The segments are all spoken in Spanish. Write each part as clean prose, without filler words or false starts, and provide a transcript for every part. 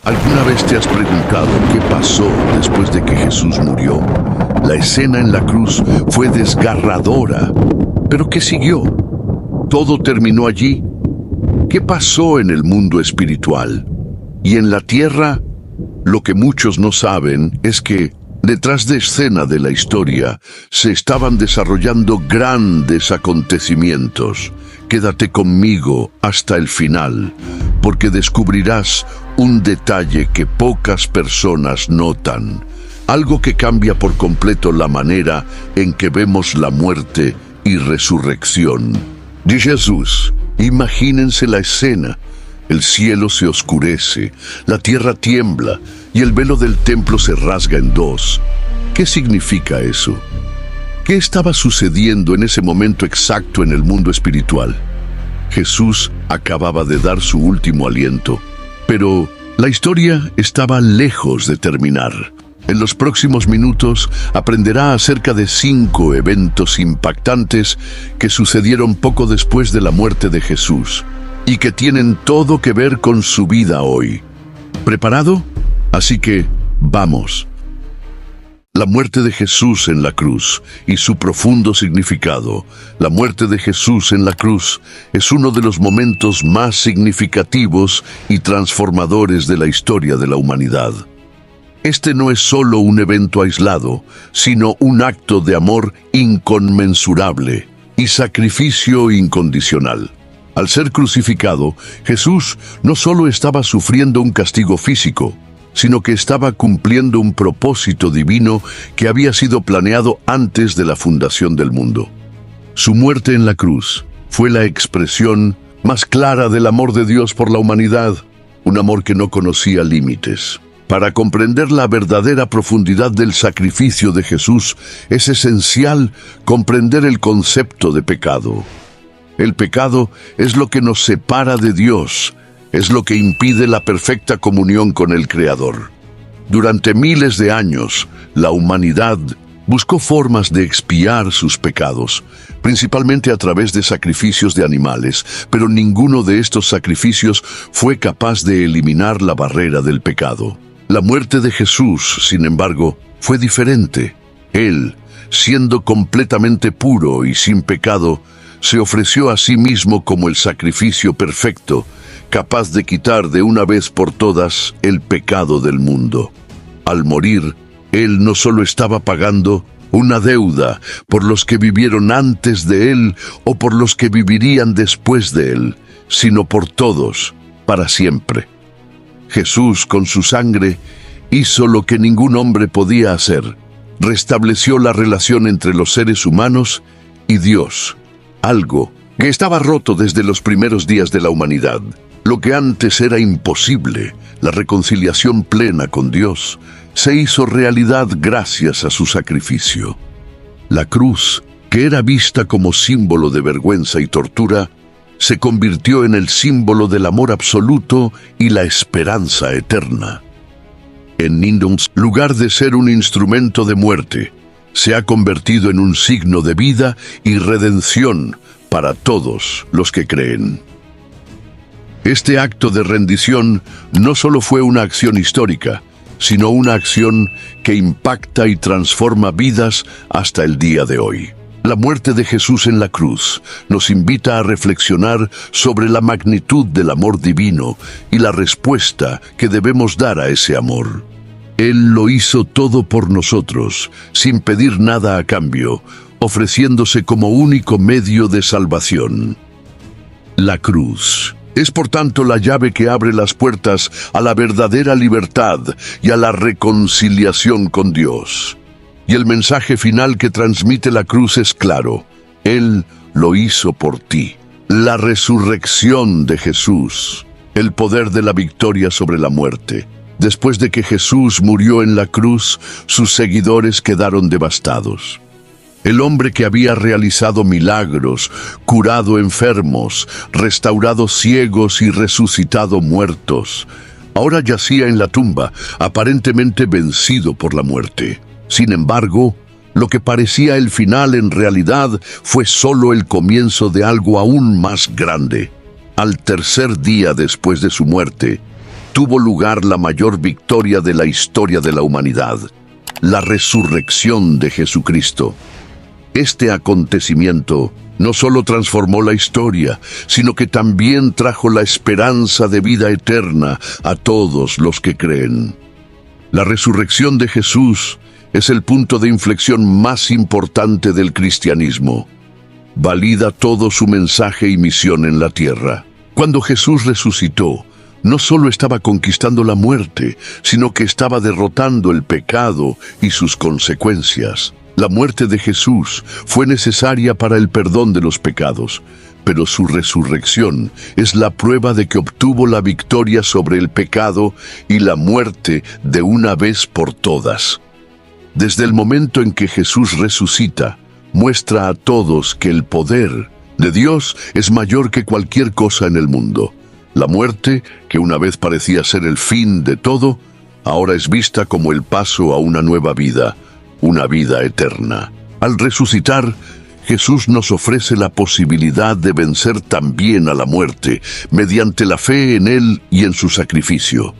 ¿Alguna vez te has preguntado qué pasó después de que Jesús murió? La escena en la cruz fue desgarradora. ¿Pero qué siguió? ¿Todo terminó allí? ¿Qué pasó en el mundo espiritual? Y en la tierra, lo que muchos no saben es que, detrás de escena de la historia, se estaban desarrollando grandes acontecimientos. Quédate conmigo hasta el final, porque descubrirás un detalle que pocas personas notan, algo que cambia por completo la manera en que vemos la muerte y resurrección de Jesús. Imagínense la escena. El cielo se oscurece, la tierra tiembla y el velo del templo se rasga en dos. ¿Qué significa eso? ¿Qué estaba sucediendo en ese momento exacto en el mundo espiritual? Jesús acababa de dar su último aliento, pero la historia estaba lejos de terminar. En los próximos minutos aprenderá acerca de 5 eventos impactantes que sucedieron poco después de la muerte de Jesús y que tienen todo que ver con su vida hoy. ¿Preparado? Así que, vamos. La muerte de Jesús en la cruz y su profundo significado. La muerte de Jesús en la cruz es uno de los momentos más significativos y transformadores de la historia de la humanidad. Este no es solo un evento aislado, sino un acto de amor inconmensurable y sacrificio incondicional. Al ser crucificado, Jesús no solo estaba sufriendo un castigo físico, sino que estaba cumpliendo un propósito divino que había sido planeado antes de la fundación del mundo. Su muerte en la cruz fue la expresión más clara del amor de Dios por la humanidad, un amor que no conocía límites. Para comprender la verdadera profundidad del sacrificio de Jesús, es esencial comprender el concepto de pecado. El pecado es lo que nos separa de Dios, es lo que impide la perfecta comunión con el Creador. Durante miles de años, la humanidad buscó formas de expiar sus pecados, principalmente a través de sacrificios de animales, pero ninguno de estos sacrificios fue capaz de eliminar la barrera del pecado. La muerte de Jesús, sin embargo, fue diferente. Él, siendo completamente puro y sin pecado, se ofreció a sí mismo como el sacrificio perfecto, capaz de quitar de una vez por todas el pecado del mundo. Al morir, Él no solo estaba pagando una deuda por los que vivieron antes de Él o por los que vivirían después de Él, sino por todos, para siempre. Jesús, con su sangre, hizo lo que ningún hombre podía hacer. Restableció la relación entre los seres humanos y Dios, algo que estaba roto desde los primeros días de la humanidad. Lo que antes era imposible, la reconciliación plena con Dios, se hizo realidad gracias a su sacrificio. La cruz, que era vista como símbolo de vergüenza y tortura, se convirtió en el símbolo del amor absoluto y la esperanza eterna. En lugar de ser un instrumento de muerte, se ha convertido en un signo de vida y redención para todos los que creen. Este acto de rendición no solo fue una acción histórica, sino una acción que impacta y transforma vidas hasta el día de hoy. La muerte de Jesús en la cruz nos invita a reflexionar sobre la magnitud del amor divino y la respuesta que debemos dar a ese amor. Él lo hizo todo por nosotros, sin pedir nada a cambio, ofreciéndose como único medio de salvación. La cruz es por tanto la llave que abre las puertas a la verdadera libertad y a la reconciliación con Dios. Y el mensaje final que transmite la cruz es claro: Él lo hizo por ti. La resurrección de Jesús, el poder de la victoria sobre la muerte. Después de que Jesús murió en la cruz, sus seguidores quedaron devastados. El hombre que había realizado milagros, curado enfermos, restaurado ciegos y resucitado muertos, ahora yacía en la tumba, aparentemente vencido por la muerte. Sin embargo, lo que parecía el final en realidad fue solo el comienzo de algo aún más grande. Al tercer día después de su muerte, tuvo lugar la mayor victoria de la historia de la humanidad, la resurrección de Jesucristo. Este acontecimiento no solo transformó la historia, sino que también trajo la esperanza de vida eterna a todos los que creen. La resurrección de Jesús es el punto de inflexión más importante del cristianismo. Valida todo su mensaje y misión en la tierra. Cuando Jesús resucitó, no solo estaba conquistando la muerte, sino que estaba derrotando el pecado y sus consecuencias. La muerte de Jesús fue necesaria para el perdón de los pecados, pero su resurrección es la prueba de que obtuvo la victoria sobre el pecado y la muerte de una vez por todas. Desde el momento en que Jesús resucita, muestra a todos que el poder de Dios es mayor que cualquier cosa en el mundo. La muerte, que una vez parecía ser el fin de todo, ahora es vista como el paso a una nueva vida, una vida eterna. Al resucitar, Jesús nos ofrece la posibilidad de vencer también a la muerte, mediante la fe en Él y en su sacrificio.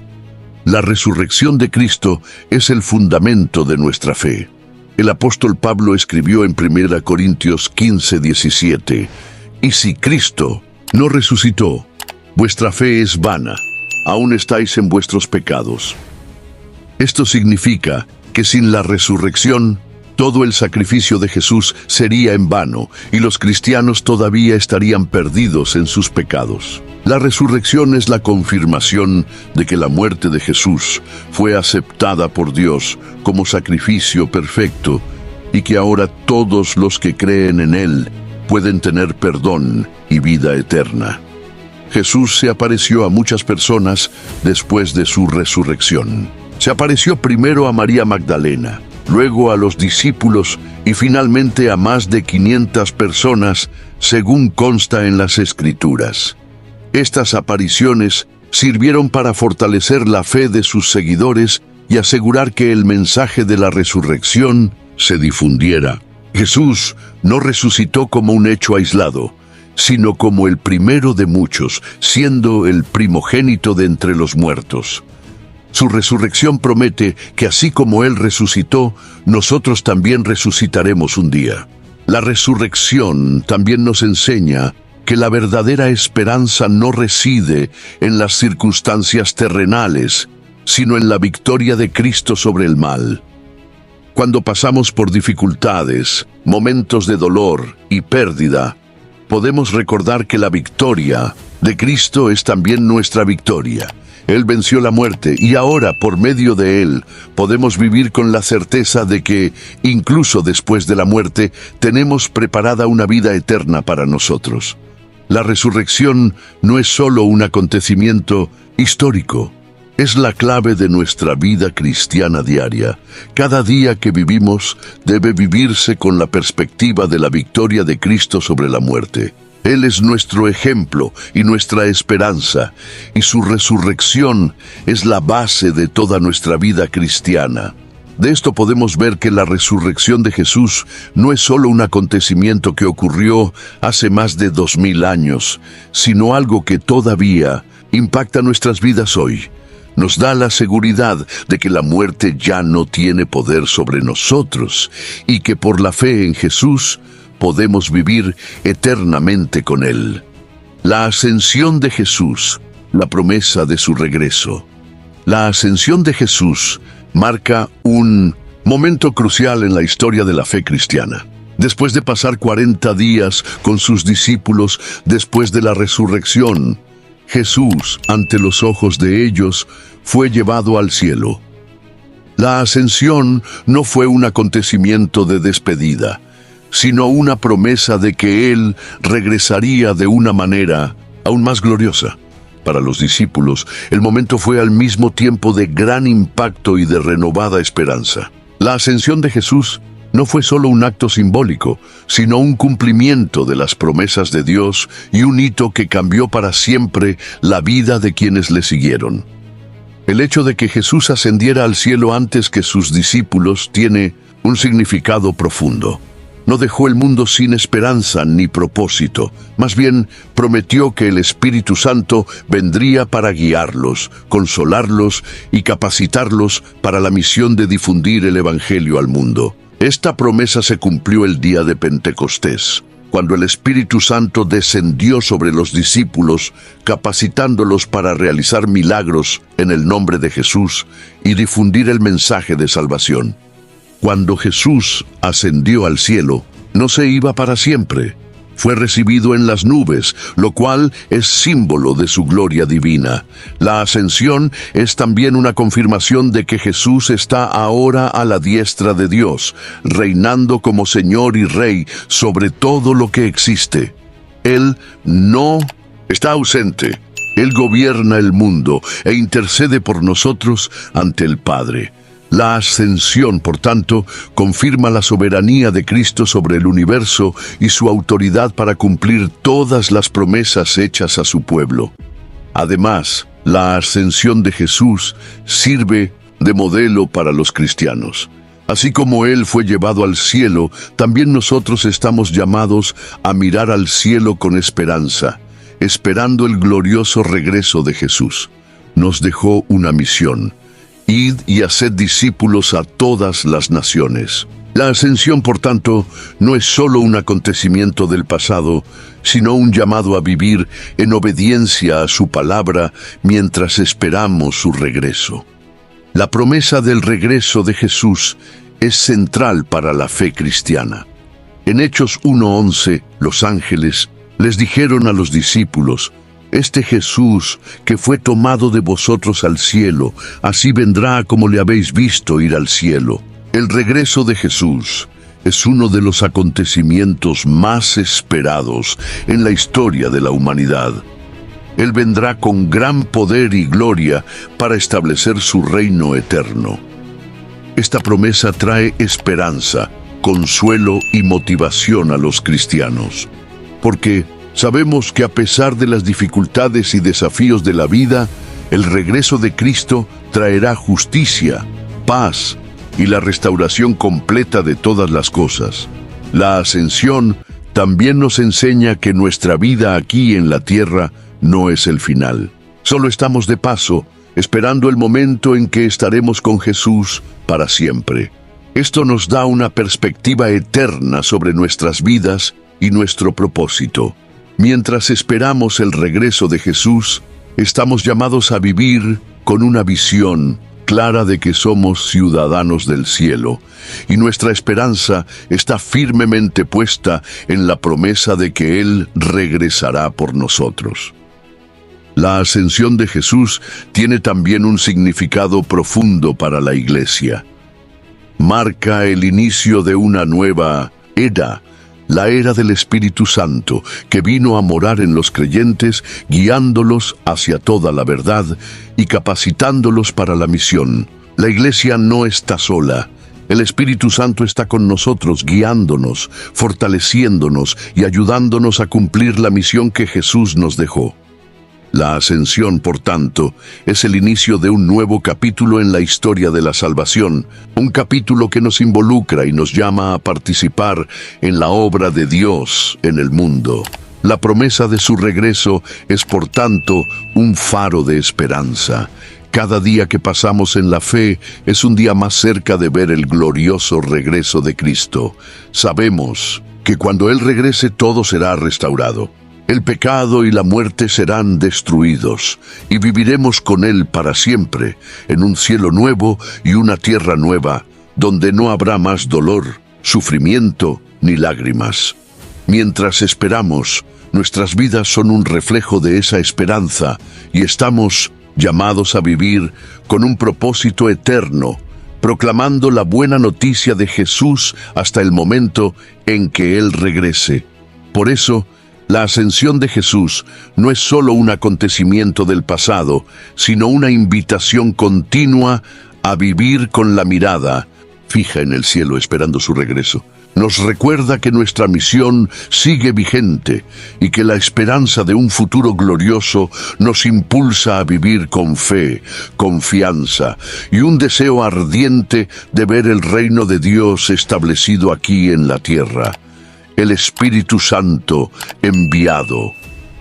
La resurrección de Cristo es el fundamento de nuestra fe. El apóstol Pablo escribió en 1 Corintios 15:17, «Y si Cristo no resucitó, vuestra fe es vana, aún estáis en vuestros pecados». Esto significa que sin la resurrección, todo el sacrificio de Jesús sería en vano y los cristianos todavía estarían perdidos en sus pecados. La resurrección es la confirmación de que la muerte de Jesús fue aceptada por Dios como sacrificio perfecto y que ahora todos los que creen en Él pueden tener perdón y vida eterna. Jesús se apareció a muchas personas después de su resurrección. Se apareció primero a María Magdalena, luego a los discípulos y finalmente a más de 500 personas, según consta en las Escrituras. Estas apariciones sirvieron para fortalecer la fe de sus seguidores y asegurar que el mensaje de la resurrección se difundiera. Jesús no resucitó como un hecho aislado, sino como el primero de muchos, siendo el primogénito de entre los muertos. Su resurrección promete que así como Él resucitó, nosotros también resucitaremos un día. La resurrección también nos enseña que la verdadera esperanza no reside en las circunstancias terrenales, sino en la victoria de Cristo sobre el mal. Cuando pasamos por dificultades, momentos de dolor y pérdida, podemos recordar que la victoria de Cristo es también nuestra victoria. Él venció la muerte y ahora, por medio de Él, podemos vivir con la certeza de que, incluso después de la muerte, tenemos preparada una vida eterna para nosotros. La resurrección no es solo un acontecimiento histórico, es la clave de nuestra vida cristiana diaria. Cada día que vivimos debe vivirse con la perspectiva de la victoria de Cristo sobre la muerte. Él es nuestro ejemplo y nuestra esperanza, y su resurrección es la base de toda nuestra vida cristiana. De esto podemos ver que la resurrección de Jesús no es solo un acontecimiento que ocurrió hace más de 2000 años, sino algo que todavía impacta nuestras vidas hoy. Nos da la seguridad de que la muerte ya no tiene poder sobre nosotros y que por la fe en Jesús podemos vivir eternamente con Él. La ascensión de Jesús, la promesa de su regreso. La ascensión de Jesús marca un momento crucial en la historia de la fe cristiana. Después de pasar 40 días con sus discípulos después de la resurrección, Jesús, ante los ojos de ellos, fue llevado al cielo. La ascensión no fue un acontecimiento de despedida, sino una promesa de que Él regresaría de una manera aún más gloriosa. Para los discípulos, el momento fue al mismo tiempo de gran impacto y de renovada esperanza. La ascensión de Jesús no fue solo un acto simbólico, sino un cumplimiento de las promesas de Dios y un hito que cambió para siempre la vida de quienes le siguieron. El hecho de que Jesús ascendiera al cielo antes que sus discípulos tiene un significado profundo. no dejó el mundo sin esperanza ni propósito. Más bien, prometió que el Espíritu Santo vendría para guiarlos, consolarlos y capacitarlos para la misión de difundir el Evangelio al mundo. Esta promesa se cumplió el día de Pentecostés, cuando el Espíritu Santo descendió sobre los discípulos, capacitándolos para realizar milagros en el nombre de Jesús y difundir el mensaje de salvación. Cuando Jesús ascendió al cielo, no se iba para siempre. Fue recibido en las nubes, lo cual es símbolo de su gloria divina. La ascensión es también una confirmación de que Jesús está ahora a la diestra de Dios, reinando como Señor y Rey sobre todo lo que existe. Él no está ausente. Él gobierna el mundo e intercede por nosotros ante el Padre. La ascensión, por tanto, confirma la soberanía de Cristo sobre el universo y su autoridad para cumplir todas las promesas hechas a su pueblo. Además, la ascensión de Jesús sirve de modelo para los cristianos. Así como Él fue llevado al cielo, también nosotros estamos llamados a mirar al cielo con esperanza, esperando el glorioso regreso de Jesús. Nos dejó una misión: id y haced discípulos a todas las naciones. La ascensión, por tanto, no es solo un acontecimiento del pasado, sino un llamado a vivir en obediencia a su palabra mientras esperamos su regreso. La promesa del regreso de Jesús es central para la fe cristiana. En Hechos 1:11, los ángeles les dijeron a los discípulos: este Jesús que fue tomado de vosotros al cielo, así vendrá como le habéis visto ir al cielo. El regreso de Jesús es uno de los acontecimientos más esperados en la historia de la humanidad. Él vendrá con gran poder y gloria para establecer su reino eterno. Esta promesa trae esperanza, consuelo y motivación a los cristianos, porque sabemos que a pesar de las dificultades y desafíos de la vida, el regreso de Cristo traerá justicia, paz y la restauración completa de todas las cosas. La ascensión también nos enseña que nuestra vida aquí en la tierra no es el final. Solo estamos de paso, esperando el momento en que estaremos con Jesús para siempre. Esto nos da una perspectiva eterna sobre nuestras vidas y nuestro propósito. Mientras esperamos el regreso de Jesús, estamos llamados a vivir con una visión clara de que somos ciudadanos del cielo, y nuestra esperanza está firmemente puesta en la promesa de que Él regresará por nosotros. La ascensión de Jesús tiene también un significado profundo para la Iglesia. Marca el inicio de una nueva era, la era del Espíritu Santo, que vino a morar en los creyentes, guiándolos hacia toda la verdad y capacitándolos para la misión. La Iglesia no está sola. El Espíritu Santo está con nosotros, guiándonos, fortaleciéndonos y ayudándonos a cumplir la misión que Jesús nos dejó. La ascensión, por tanto, es el inicio de un nuevo capítulo en la historia de la salvación, un capítulo que nos involucra y nos llama a participar en la obra de Dios en el mundo. La promesa de su regreso es, por tanto, un faro de esperanza. Cada día que pasamos en la fe es un día más cerca de ver el glorioso regreso de Cristo. Sabemos que cuando Él regrese todo será restaurado. El pecado y la muerte serán destruidos, y viviremos con Él para siempre, en un cielo nuevo y una tierra nueva, donde no habrá más dolor, sufrimiento ni lágrimas. Mientras esperamos, nuestras vidas son un reflejo de esa esperanza, y estamos llamados a vivir con un propósito eterno, proclamando la buena noticia de Jesús hasta el momento en que Él regrese. Por eso, la ascensión de Jesús no es solo un acontecimiento del pasado, sino una invitación continua a vivir con la mirada fija en el cielo esperando su regreso. Nos recuerda que nuestra misión sigue vigente y que la esperanza de un futuro glorioso nos impulsa a vivir con fe, confianza y un deseo ardiente de ver el reino de Dios establecido aquí en la tierra. El Espíritu Santo enviado,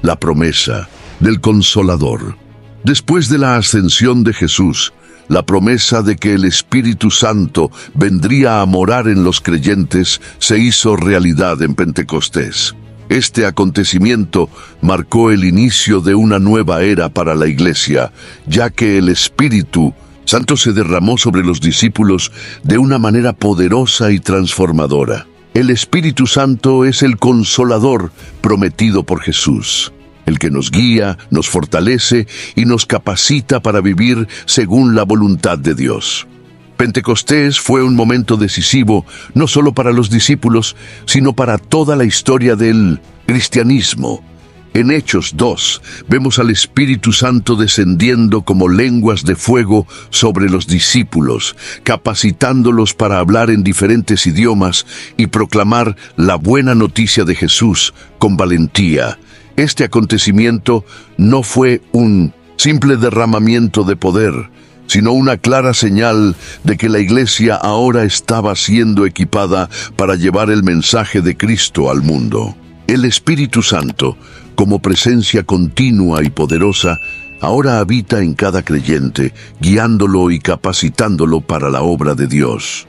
la promesa del Consolador. Después de la ascensión de Jesús, la promesa de que el Espíritu Santo vendría a morar en los creyentes se hizo realidad en Pentecostés. Este acontecimiento marcó el inicio de una nueva era para la Iglesia, ya que el Espíritu Santo se derramó sobre los discípulos de una manera poderosa y transformadora. El Espíritu Santo es el Consolador prometido por Jesús, el que nos guía, nos fortalece y nos capacita para vivir según la voluntad de Dios. Pentecostés fue un momento decisivo no solo para los discípulos, sino para toda la historia del cristianismo. En Hechos 2 vemos al Espíritu Santo descendiendo como lenguas de fuego sobre los discípulos, capacitándolos para hablar en diferentes idiomas y proclamar la buena noticia de Jesús con valentía. Este acontecimiento no fue un simple derramamiento de poder, sino una clara señal de que la Iglesia ahora estaba siendo equipada para llevar el mensaje de Cristo al mundo. El Espíritu Santo, como presencia continua y poderosa, ahora habita en cada creyente, guiándolo y capacitándolo para la obra de Dios.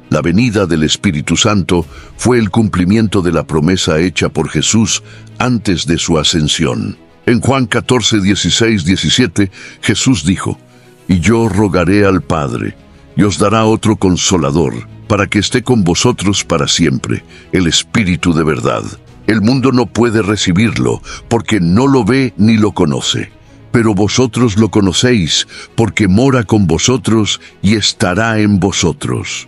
La venida del Espíritu Santo fue el cumplimiento de la promesa hecha por Jesús antes de su ascensión. En Juan 14, 16, 17, Jesús dijo: «Y yo rogaré al Padre, y os dará otro Consolador, para que esté con vosotros para siempre, el Espíritu de verdad. El mundo no puede recibirlo, porque no lo ve ni lo conoce. Pero vosotros lo conocéis, porque mora con vosotros y estará en vosotros».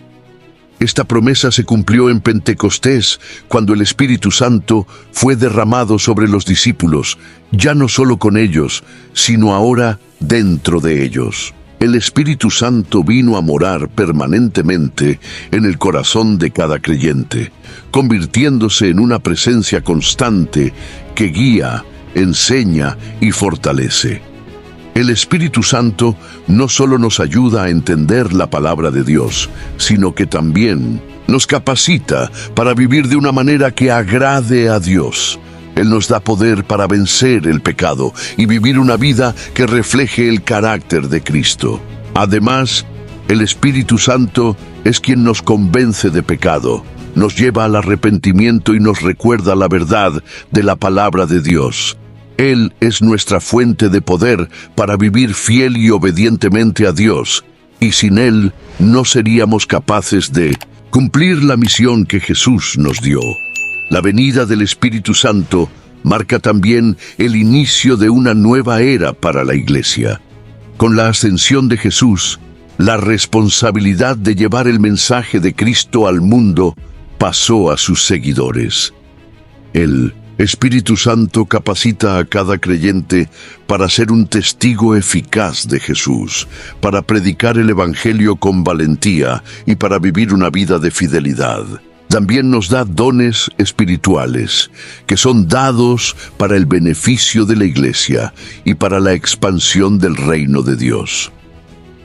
Esta promesa se cumplió en Pentecostés, cuando el Espíritu Santo fue derramado sobre los discípulos, ya no solo con ellos, sino ahora dentro de ellos. El Espíritu Santo vino a morar permanentemente en el corazón de cada creyente, convirtiéndose en una presencia constante que guía, enseña y fortalece. El Espíritu Santo no solo nos ayuda a entender la palabra de Dios, sino que también nos capacita para vivir de una manera que agrade a Dios. Él nos da poder para vencer el pecado y vivir una vida que refleje el carácter de Cristo. Además, el Espíritu Santo es quien nos convence de pecado, nos lleva al arrepentimiento y nos recuerda la verdad de la palabra de Dios. Él es nuestra fuente de poder para vivir fiel y obedientemente a Dios, y sin Él no seríamos capaces de cumplir la misión que Jesús nos dio. La venida del Espíritu Santo marca también el inicio de una nueva era para la Iglesia. Con la ascensión de Jesús, la responsabilidad de llevar el mensaje de Cristo al mundo pasó a sus seguidores. El Espíritu Santo capacita a cada creyente para ser un testigo eficaz de Jesús, para predicar el Evangelio con valentía y para vivir una vida de fidelidad. También nos da dones espirituales, que son dados para el beneficio de la Iglesia y para la expansión del reino de Dios.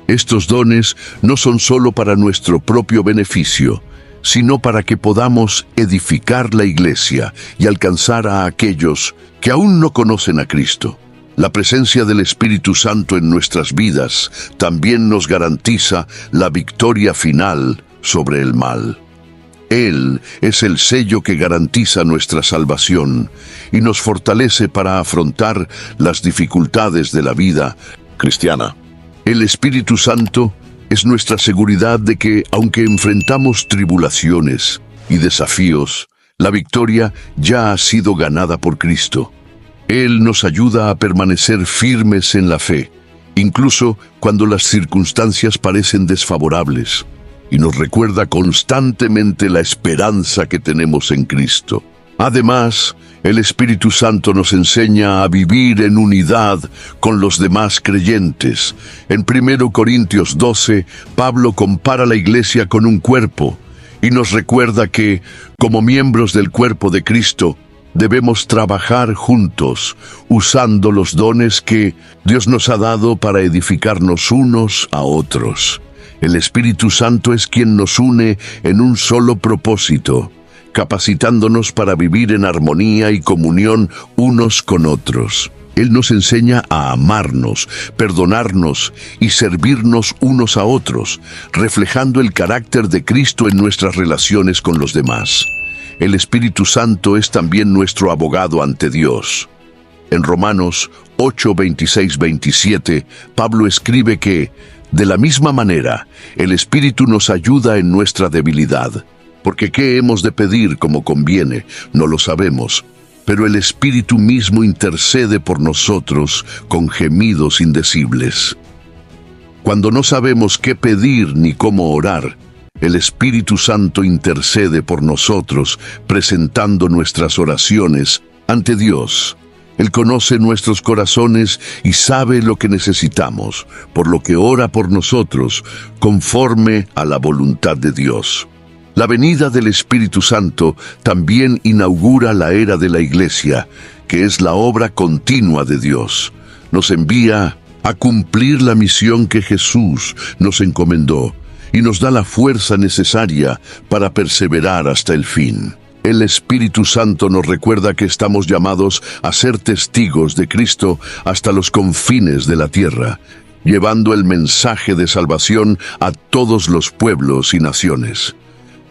Estos dones no son solo para nuestro propio beneficio, sino para que podamos edificar la Iglesia y alcanzar a aquellos que aún no conocen a Cristo. La presencia del Espíritu Santo en nuestras vidas también nos garantiza la victoria final sobre el mal. Él es el sello que garantiza nuestra salvación y nos fortalece para afrontar las dificultades de la vida cristiana. El Espíritu Santo es nuestra seguridad de que, aunque enfrentamos tribulaciones y desafíos, la victoria ya ha sido ganada por Cristo. Él nos ayuda a permanecer firmes en la fe, incluso cuando las circunstancias parecen desfavorables, y nos recuerda constantemente la esperanza que tenemos en Cristo. Además, el Espíritu Santo nos enseña a vivir en unidad con los demás creyentes. En 1 Corintios 12, Pablo compara la iglesia con un cuerpo, y nos recuerda que, como miembros del cuerpo de Cristo, debemos trabajar juntos, usando los dones que Dios nos ha dado para edificarnos unos a otros. El Espíritu Santo es quien nos une en un solo propósito, capacitándonos para vivir en armonía y comunión unos con otros. Él nos enseña a amarnos, perdonarnos y servirnos unos a otros, reflejando el carácter de Cristo en nuestras relaciones con los demás. El Espíritu Santo es también nuestro abogado ante Dios. En Romanos 8, 26, 27, Pablo escribe que, de la misma manera, el Espíritu nos ayuda en nuestra debilidad, porque ¿qué hemos de pedir como conviene? No lo sabemos, pero el Espíritu mismo intercede por nosotros con gemidos indecibles. Cuando no sabemos qué pedir ni cómo orar, el Espíritu Santo intercede por nosotros, presentando nuestras oraciones ante Dios. Él conoce nuestros corazones y sabe lo que necesitamos, por lo que ora por nosotros, conforme a la voluntad de Dios. La venida del Espíritu Santo también inaugura la era de la Iglesia, que es la obra continua de Dios. Nos envía a cumplir la misión que Jesús nos encomendó y nos da la fuerza necesaria para perseverar hasta el fin. El Espíritu Santo nos recuerda que estamos llamados a ser testigos de Cristo hasta los confines de la tierra, llevando el mensaje de salvación a todos los pueblos y naciones.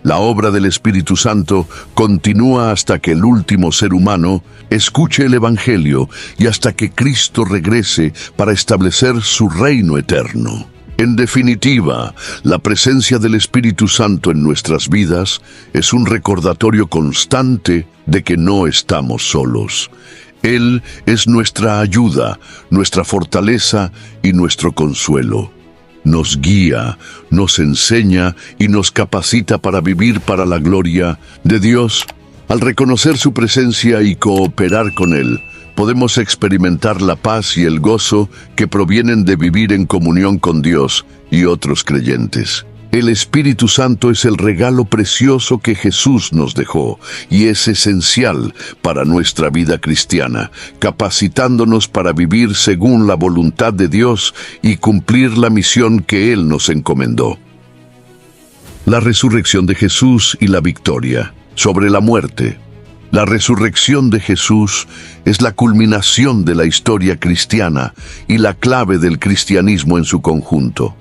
La obra del Espíritu Santo continúa hasta que el último ser humano escuche el Evangelio y hasta que Cristo regrese para establecer su reino eterno. En definitiva, la presencia del Espíritu Santo en nuestras vidas es un recordatorio constante de que no estamos solos. Él es nuestra ayuda, nuestra fortaleza y nuestro consuelo. Nos guía, nos enseña y nos capacita para vivir para la gloria de Dios. Al reconocer su presencia y cooperar con Él, podemos experimentar la paz y el gozo que provienen de vivir en comunión con Dios y otros creyentes. El Espíritu Santo es el regalo precioso que Jesús nos dejó y es esencial para nuestra vida cristiana, capacitándonos para vivir según la voluntad de Dios y cumplir la misión que Él nos encomendó. La resurrección de Jesús y la victoria sobre la muerte. La resurrección de Jesús es la culminación de la historia cristiana y la clave del cristianismo en su conjunto.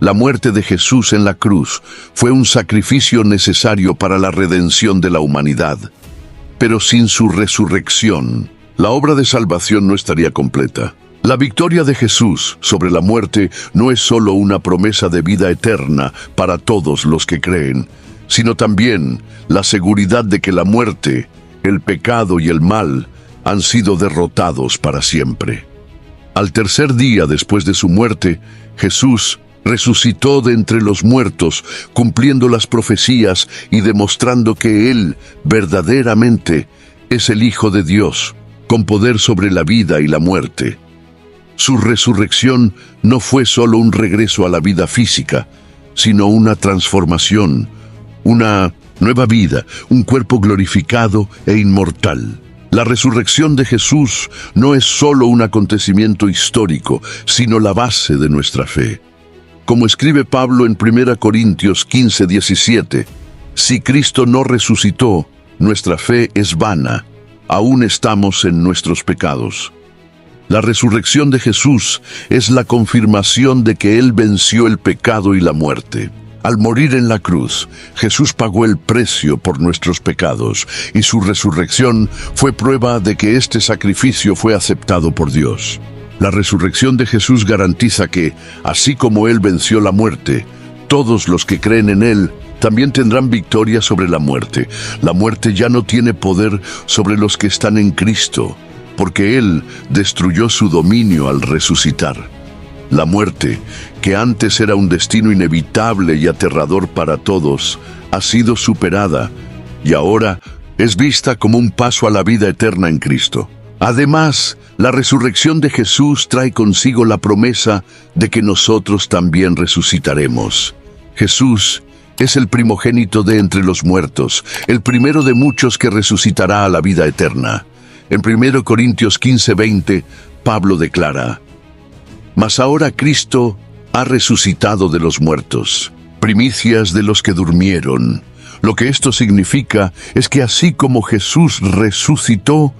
La muerte de Jesús en la cruz fue un sacrificio necesario para la redención de la humanidad. Pero sin su resurrección, la obra de salvación no estaría completa. La victoria de Jesús sobre la muerte no es solo una promesa de vida eterna para todos los que creen, sino también la seguridad de que la muerte, el pecado y el mal han sido derrotados para siempre. Al tercer día después de su muerte, Jesús resucitó de entre los muertos, cumpliendo las profecías y demostrando que Él verdaderamente es el Hijo de Dios, con poder sobre la vida y la muerte. Su resurrección no fue solo un regreso a la vida física, sino una transformación, una nueva vida, un cuerpo glorificado e inmortal. La resurrección de Jesús no es solo un acontecimiento histórico, sino la base de nuestra fe. Como escribe Pablo en 1 Corintios 15, 17, si Cristo no resucitó, nuestra fe es vana, aún estamos en nuestros pecados. La resurrección de Jesús es la confirmación de que Él venció el pecado y la muerte. Al morir en la cruz, Jesús pagó el precio por nuestros pecados, y su resurrección fue prueba de que este sacrificio fue aceptado por Dios. La resurrección de Jesús garantiza que, así como Él venció la muerte, todos los que creen en Él también tendrán victoria sobre la muerte. La muerte ya no tiene poder sobre los que están en Cristo, porque Él destruyó su dominio al resucitar. La muerte, que antes era un destino inevitable y aterrador para todos, ha sido superada y ahora es vista como un paso a la vida eterna en Cristo. Además, la resurrección de Jesús trae consigo la promesa de que nosotros también resucitaremos. Jesús Es el primogénito de entre los muertos, el primero de muchos que resucitará a la vida eterna. En 1 Corintios 15:20, Pablo declara: Mas ahora Cristo ha resucitado de los muertos, primicias de los que durmieron. Lo que esto significa es que así como Jesús resucitó,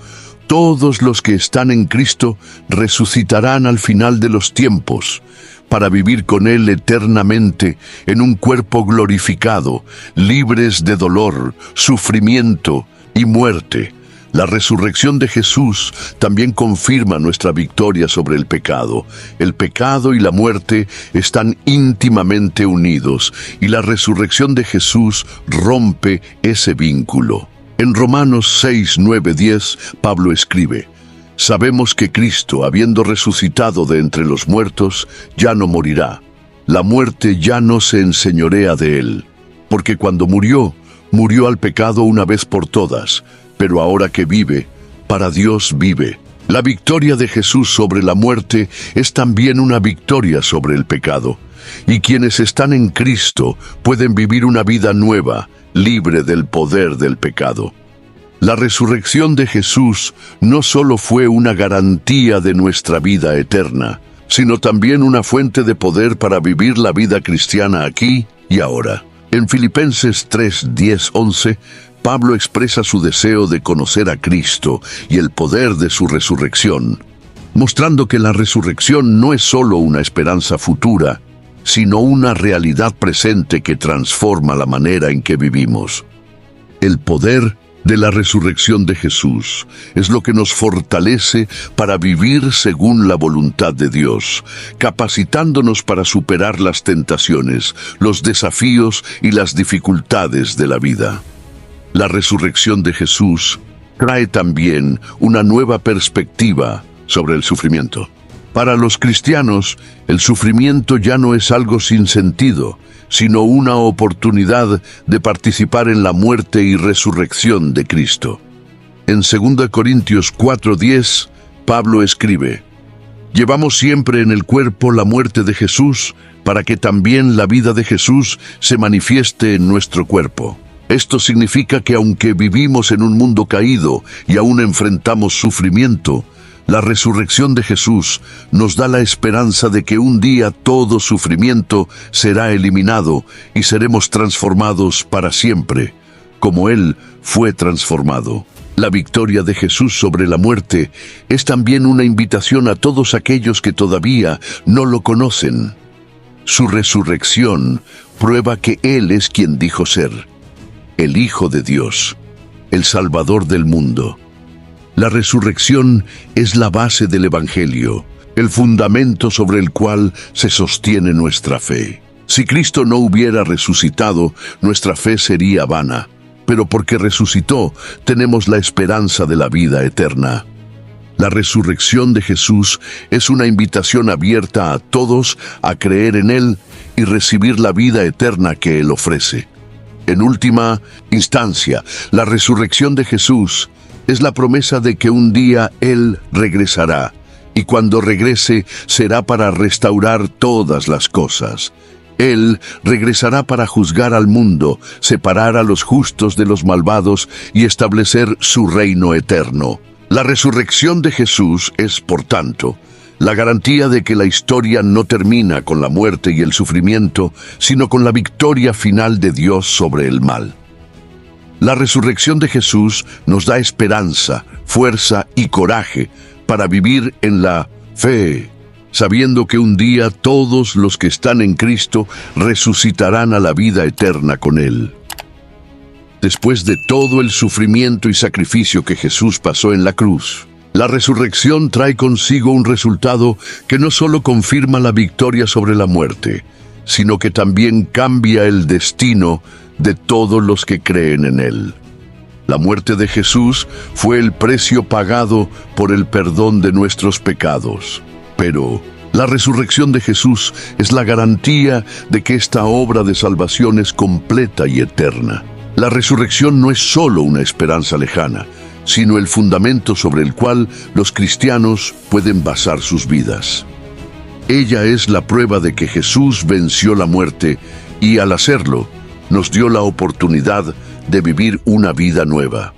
todos los que están en Cristo resucitarán al final de los tiempos, para vivir con Él eternamente en un cuerpo glorificado, libres de dolor, sufrimiento y muerte. La resurrección de Jesús también confirma nuestra victoria sobre el pecado. El pecado y la muerte están íntimamente unidos, y la resurrección de Jesús rompe ese vínculo. En Romanos 6, 9, 10, Pablo escribe: Sabemos que Cristo, habiendo resucitado de entre los muertos, ya no morirá. La muerte ya no se enseñorea de él, porque cuando murió, murió al pecado una vez por todas, pero ahora que vive, para Dios vive. La victoria de Jesús sobre la muerte es también una victoria sobre el pecado, y quienes están en Cristo pueden vivir una vida nueva, libre del poder del pecado. La resurrección de Jesús no solo fue una garantía de nuestra vida eterna, sino también una fuente de poder para vivir la vida cristiana aquí y ahora. En Filipenses 3, 10, 11, Pablo expresa su deseo de conocer a Cristo y el poder de su resurrección, mostrando que la resurrección no es solo una esperanza futura, sino una realidad presente que transforma la manera en que vivimos. El poder de la resurrección de Jesús es lo que nos fortalece para vivir según la voluntad de Dios, capacitándonos para superar las tentaciones, los desafíos y las dificultades de la vida. La resurrección de Jesús trae también una nueva perspectiva sobre el sufrimiento. Para los cristianos, el sufrimiento ya no es algo sin sentido, sino una oportunidad de participar en la muerte y resurrección de Cristo. En 2 Corintios 4:10, Pablo escribe: Llevamos siempre en el cuerpo la muerte de Jesús, para que también la vida de Jesús se manifieste en nuestro cuerpo. Esto significa que aunque vivimos en un mundo caído y aún enfrentamos sufrimiento, la resurrección de Jesús nos da la esperanza de que un día todo sufrimiento será eliminado y seremos transformados para siempre, como Él fue transformado. La victoria de Jesús sobre la muerte es también una invitación a todos aquellos que todavía no lo conocen. Su resurrección prueba que Él es quien dijo ser: el Hijo de Dios, el Salvador del mundo. La resurrección es la base del Evangelio, el fundamento sobre el cual se sostiene nuestra fe. Si Cristo no hubiera resucitado, nuestra fe sería vana, pero porque resucitó, tenemos la esperanza de la vida eterna. La resurrección de Jesús es una invitación abierta a todos a creer en Él y recibir la vida eterna que Él ofrece. En última instancia, la resurrección de Jesús es la promesa de que un día Él regresará, y cuando regrese será para restaurar todas las cosas. Él regresará para juzgar al mundo, separar a los justos de los malvados y establecer su reino eterno. La resurrección de Jesús es, por tanto, la garantía de que la historia no termina con la muerte y el sufrimiento, sino con la victoria final de Dios sobre el mal. La resurrección de Jesús nos da esperanza, fuerza y coraje para vivir en la fe, sabiendo que un día todos los que están en Cristo resucitarán a la vida eterna con Él. Después de todo el sufrimiento y sacrificio que Jesús pasó en la cruz, la resurrección trae consigo un resultado que no solo confirma la victoria sobre la muerte, sino que también cambia el destino de todos los que creen en Él. La muerte de Jesús fue el precio pagado por el perdón de nuestros pecados. Pero la resurrección de Jesús es la garantía de que esta obra de salvación es completa y eterna. La resurrección no es solo una esperanza lejana, sino el fundamento sobre el cual los cristianos pueden basar sus vidas. Ella es la prueba de que Jesús venció la muerte y, al hacerlo, nos dio la oportunidad de vivir una vida nueva.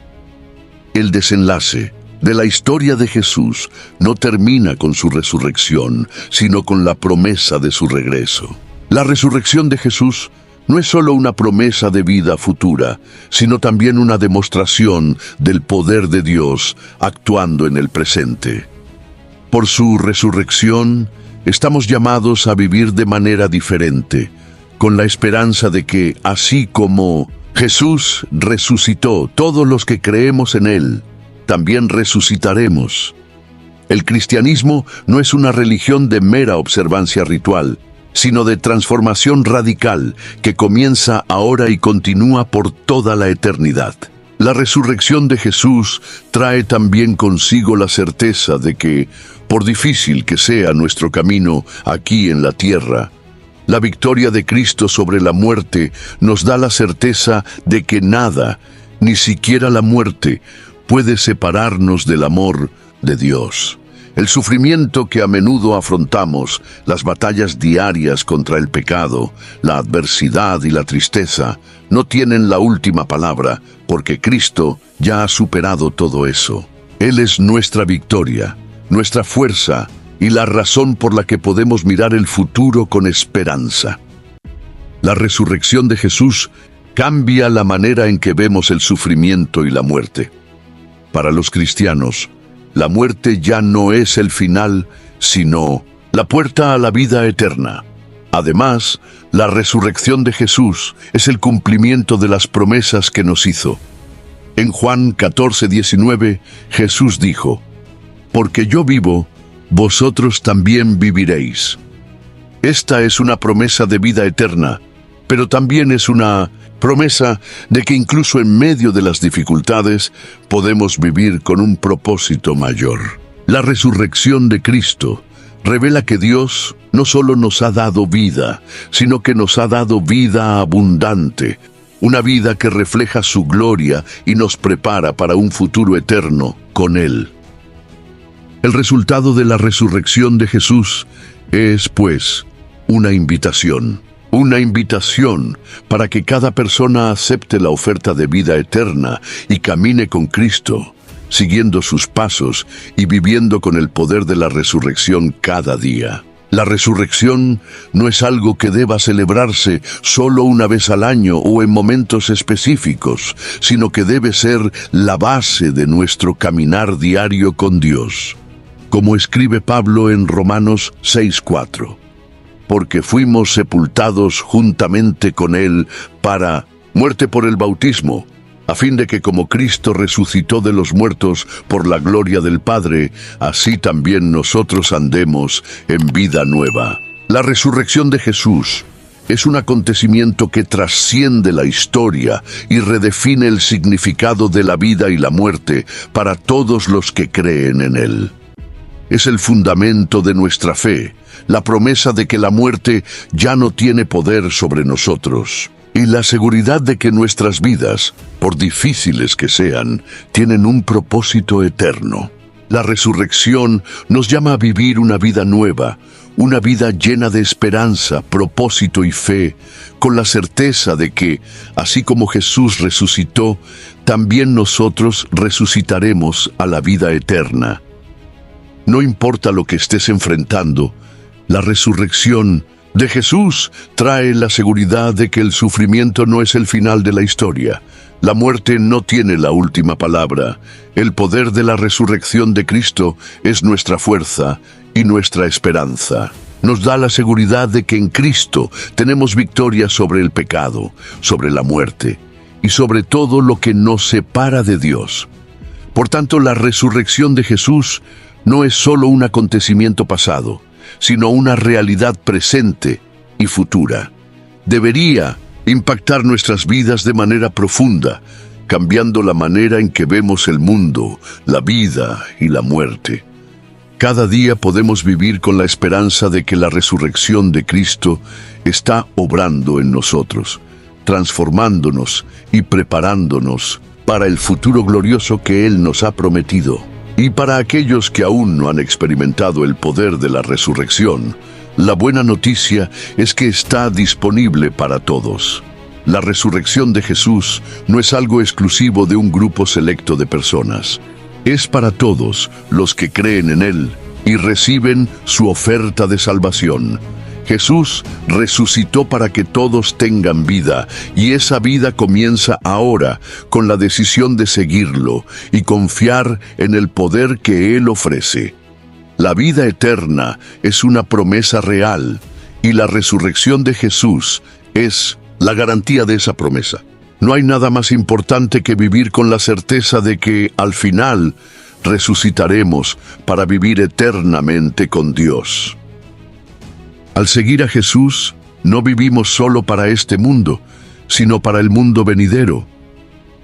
El desenlace de la historia de Jesús no termina con su resurrección, sino con la promesa de su regreso. La resurrección de Jesús no es solo una promesa de vida futura, sino también una demostración del poder de Dios actuando en el presente. Por su resurrección, estamos llamados a vivir de manera diferente, con la esperanza de que, así como Jesús resucitó, todos los que creemos en Él, también resucitaremos. El cristianismo no es una religión de mera observancia ritual, sino de transformación radical que comienza ahora y continúa por toda la eternidad. La resurrección de Jesús trae también consigo la certeza de que, por difícil que sea nuestro camino aquí en la tierra, la victoria de Cristo sobre la muerte nos da la certeza de que nada, ni siquiera la muerte, puede separarnos del amor de Dios. El sufrimiento que a menudo afrontamos, las batallas diarias contra el pecado, la adversidad y la tristeza, no tienen la última palabra, porque Cristo ya ha superado todo eso. Él es nuestra victoria, nuestra fuerza y la razón por la que podemos mirar el futuro con esperanza. La resurrección de Jesús cambia la manera en que vemos el sufrimiento y la muerte. Para los cristianos, la muerte ya no es el final, sino la puerta a la vida eterna. Además, la resurrección de Jesús es el cumplimiento de las promesas que nos hizo. En Juan 14:19, Jesús dijo: «Porque yo vivo, vosotros también viviréis». Esta es una promesa de vida eterna, pero también es una promesa de que incluso en medio de las dificultades podemos vivir con un propósito mayor. La resurrección de Cristo revela que Dios no solo nos ha dado vida, sino que nos ha dado vida abundante, una vida que refleja su gloria y nos prepara para un futuro eterno con Él. El resultado de la resurrección de Jesús es, pues, una invitación para que cada persona acepte la oferta de vida eterna y camine con Cristo, siguiendo sus pasos y viviendo con el poder de la resurrección cada día. La resurrección no es algo que deba celebrarse solo una vez al año o en momentos específicos, sino que debe ser la base de nuestro caminar diario con Dios. Como escribe Pablo en Romanos 6:4. Porque fuimos sepultados juntamente con Él para muerte por el bautismo, a fin de que como Cristo resucitó de los muertos por la gloria del Padre, así también nosotros andemos en vida nueva. La resurrección de Jesús es un acontecimiento que trasciende la historia y redefine el significado de la vida y la muerte para todos los que creen en Él. Es el fundamento de nuestra fe, la promesa de que la muerte ya no tiene poder sobre nosotros, y la seguridad de que nuestras vidas, por difíciles que sean, tienen un propósito eterno. La resurrección nos llama a vivir una vida nueva, una vida llena de esperanza, propósito y fe, con la certeza de que, así como Jesús resucitó, también nosotros resucitaremos a la vida eterna. No importa lo que estés enfrentando, la resurrección de Jesús trae la seguridad de que el sufrimiento no es el final de la historia. La muerte no tiene la última palabra. El poder de la resurrección de Cristo es nuestra fuerza y nuestra esperanza. Nos da la seguridad de que en Cristo tenemos victoria sobre el pecado, sobre la muerte y sobre todo lo que nos separa de Dios. Por tanto, la resurrección de Jesús no es solo un acontecimiento pasado, sino una realidad presente y futura. Debería impactar nuestras vidas de manera profunda, cambiando la manera en que vemos el mundo, la vida y la muerte. Cada día podemos vivir con la esperanza de que la resurrección de Cristo está obrando en nosotros, transformándonos y preparándonos para el futuro glorioso que Él nos ha prometido. Y para aquellos que aún no han experimentado el poder de la resurrección, la buena noticia es que está disponible para todos. La resurrección de Jesús no es algo exclusivo de un grupo selecto de personas. Es para todos los que creen en Él y reciben su oferta de salvación. Jesús resucitó para que todos tengan vida, y esa vida comienza ahora con la decisión de seguirlo y confiar en el poder que Él ofrece. La vida eterna es una promesa real, y la resurrección de Jesús es la garantía de esa promesa. No hay nada más importante que vivir con la certeza de que, al final, resucitaremos para vivir eternamente con Dios. Al seguir a Jesús, no vivimos solo para este mundo, sino para el mundo venidero.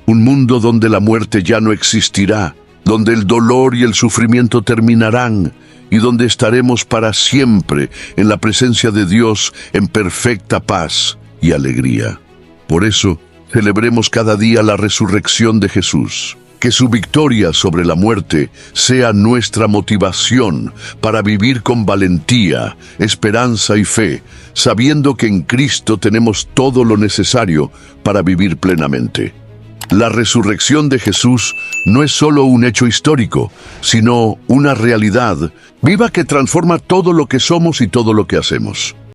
Un mundo donde la muerte ya no existirá, donde el dolor y el sufrimiento terminarán, y donde estaremos para siempre en la presencia de Dios en perfecta paz y alegría. Por eso, celebremos cada día la resurrección de Jesús. Que su victoria sobre la muerte sea nuestra motivación para vivir con valentía, esperanza y fe, sabiendo que en Cristo tenemos todo lo necesario para vivir plenamente. La resurrección de Jesús no es solo un hecho histórico, sino una realidad viva que transforma todo lo que somos y todo lo que hacemos.